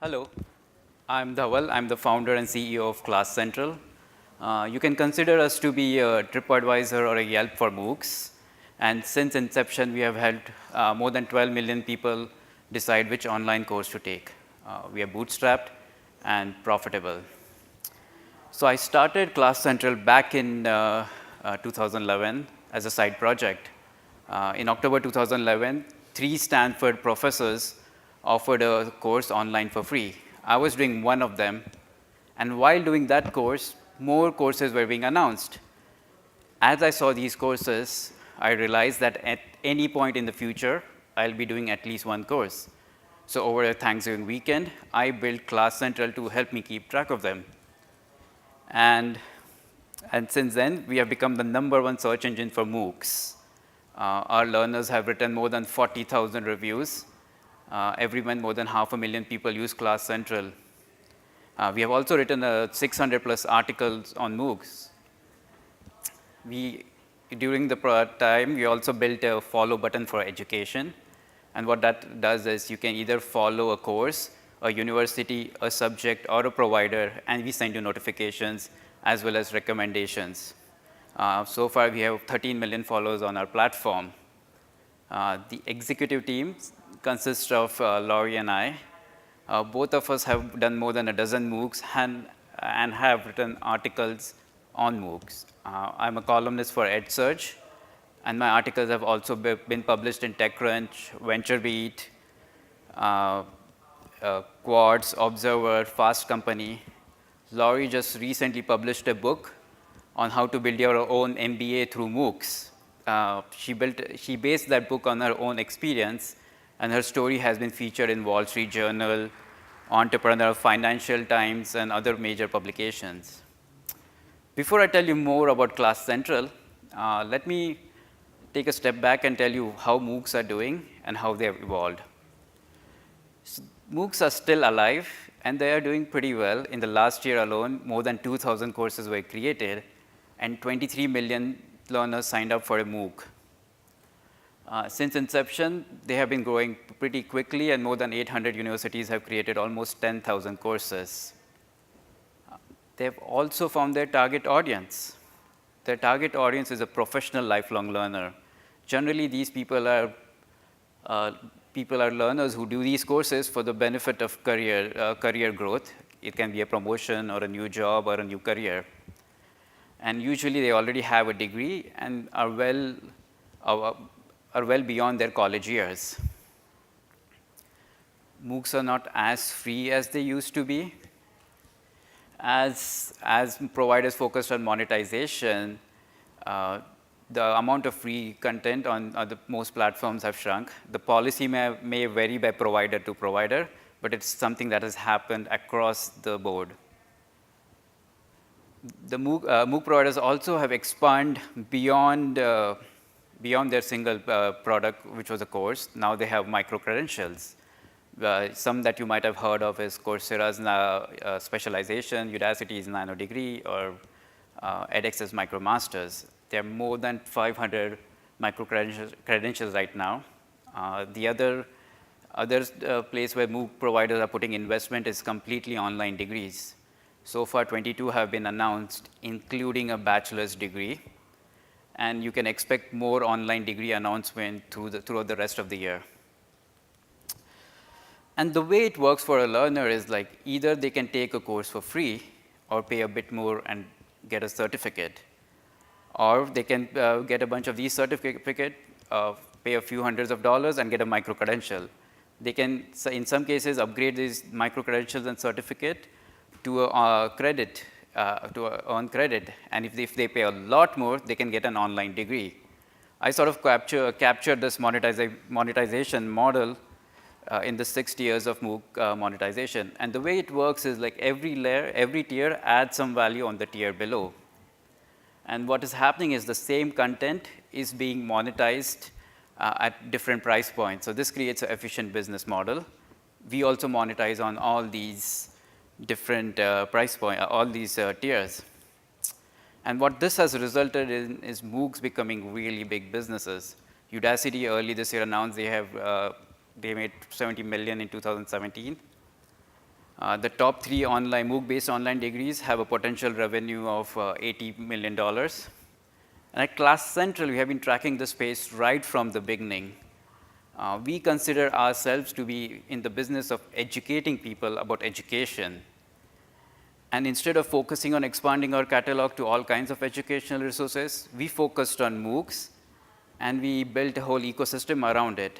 Hello, I'm Dhawal. I'm the founder and CEO of Class Central. You can consider us to be a TripAdvisor or a Yelp for MOOCs. And since inception, we have helped more than 12 million people decide which online course to take. We are bootstrapped and profitable. So I started Class Central back in 2011 as a side project. In October 2011, 3 Stanford professors offered a course online for free. I was doing one of them, and while doing that course, more courses were being announced. As I saw these courses, I realized that at any point in the future, I'll be doing at least one course. So over a Thanksgiving weekend, I built Class Central to help me keep track of them. And since then, we have become the #1 search engine for MOOCs. Our learners have written more than 40,000 reviews. Every month, more than 500,000 people use Class Central. We have also written 600 plus articles on MOOCs. During the time, we also built a follow button for education. And what that does is you can either follow a course, a university, a subject, or a provider, and we send you notifications as well as recommendations. So far, we have 13 million followers on our platform. The executive team consists of Laurie and I. Both of us have done more than a dozen MOOCs and have written articles on MOOCs. I'm a columnist for EdSurge, and my articles have also been published in TechCrunch, VentureBeat, Quartz, Observer, Fast Company. Laurie just recently published a book on how to build your own MBA through MOOCs. She based that book on her own experience, and her story has been featured in Wall Street Journal, Entrepreneur, Financial Times, and other major publications. Before I tell you more about Class Central, let me take a step back and tell you how MOOCs are doing and how they have evolved. So, MOOCs are still alive, and they are doing pretty well. In the last year alone, more than 2,000 courses were created, and 23 million learners signed up for a MOOC. Since inception, they have been growing pretty quickly, and more than 800 universities have created almost 10,000 courses. They have also found their target audience. Their target audience is a professional lifelong learner. Generally, these people are learners who do these courses for the benefit of career growth. It can be a promotion or a new job or a new career. And usually, they already have a degree and are well beyond their college years. MOOCs are not as free as they used to be. As providers focused on monetization, the amount of free content on most platforms have shrunk. The policy may vary by provider to provider, but it's something that has happened across the board. The MOOC providers also have expanded beyond their single product, which was a course. Now they have micro-credentials. Some that you might have heard of is Coursera's specialization, Udacity's nano degree, or edX's micromasters. There are more than 500 micro-credentials right now. The other place where MOOC providers are putting investment is completely online degrees. So far, 22 have been announced, including a bachelor's degree. And you can expect more online degree announcement throughout the rest of the year. And the way it works for a learner is like either they can take a course for free or pay a bit more and get a certificate. Or they can get a bunch of these certificates, pay a few hundreds of dollars and get a micro-credential. They can, in some cases, upgrade these micro-credentials and certificate to a credit, to earn credit. And if they pay a lot more, they can get an online degree. I sort of captured this monetization model in the 6 tiers of MOOC monetization. And the way it works is like every tier adds some value on the tier below. And what is happening is the same content is being monetized at different price points. So this creates an efficient business model. We also monetize on all these different price points, all these tiers. And what this has resulted in is MOOCs becoming really big businesses. Udacity early this year announced they made $70 million in 2017. The top 3 online MOOC-based online degrees have a potential revenue of $80 million. And at Class Central, we have been tracking the space right from the beginning. We consider ourselves to be in the business of educating people about education. And instead of focusing on expanding our catalog to all kinds of educational resources, we focused on MOOCs, and we built a whole ecosystem around it.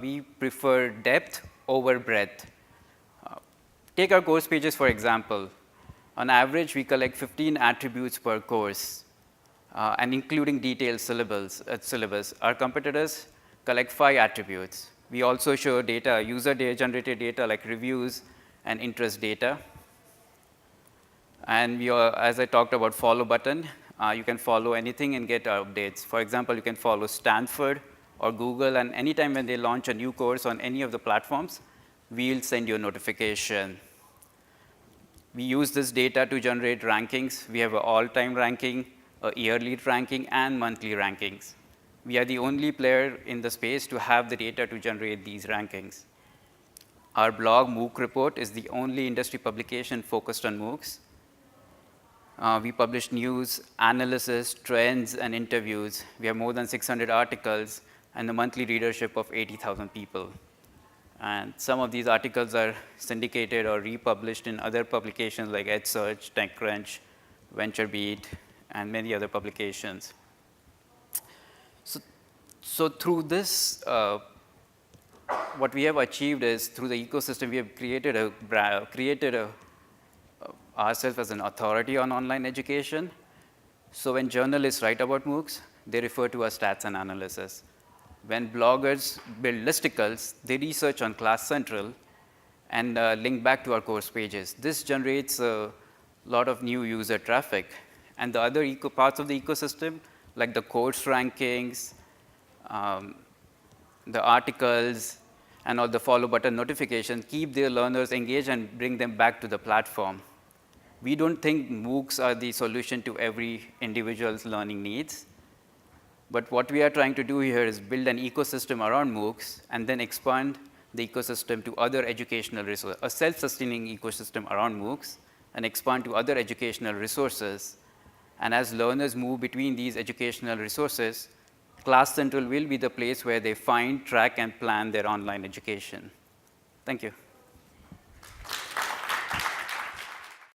We prefer depth over breadth. Take our course pages, for example. On average, we collect 15 attributes per course, and including detailed syllabus. Our competitors collect 5 attributes. We also show data, user-generated data like reviews and interest data. And as I talked about follow button, you can follow anything and get updates. For example, you can follow Stanford or Google, and anytime when they launch a new course on any of the platforms, we'll send you a notification. We use this data to generate rankings. We have an all-time ranking, a yearly ranking, and monthly rankings. We are the only player in the space to have the data to generate these rankings. Our blog, MOOC Report, is the only industry publication focused on MOOCs. We publish news, analysis, trends, and interviews. We have more than 600 articles and a monthly readership of 80,000 people. And some of these articles are syndicated or republished in other publications like EdSearch, TechCrunch, VentureBeat, and many other publications. So through this, what we have achieved is through the ecosystem, we have created ourselves as an authority on online education. So when journalists write about MOOCs, they refer to our stats and analysis. When bloggers build listicles, they research on Class Central and link back to our course pages. This generates a lot of new user traffic. And the other parts of the ecosystem, like the course rankings, the articles, and all the follow button notifications, keep their learners engaged and bring them back to the platform. We don't think MOOCs are the solution to every individual's learning needs. But what we are trying to do here is build an ecosystem around MOOCs and then expand the ecosystem to other educational resources, a self-sustaining ecosystem around MOOCs, and expand to other educational resources. And as learners move between these educational resources, Class Central will be the place where they find, track, and plan their online education. Thank you.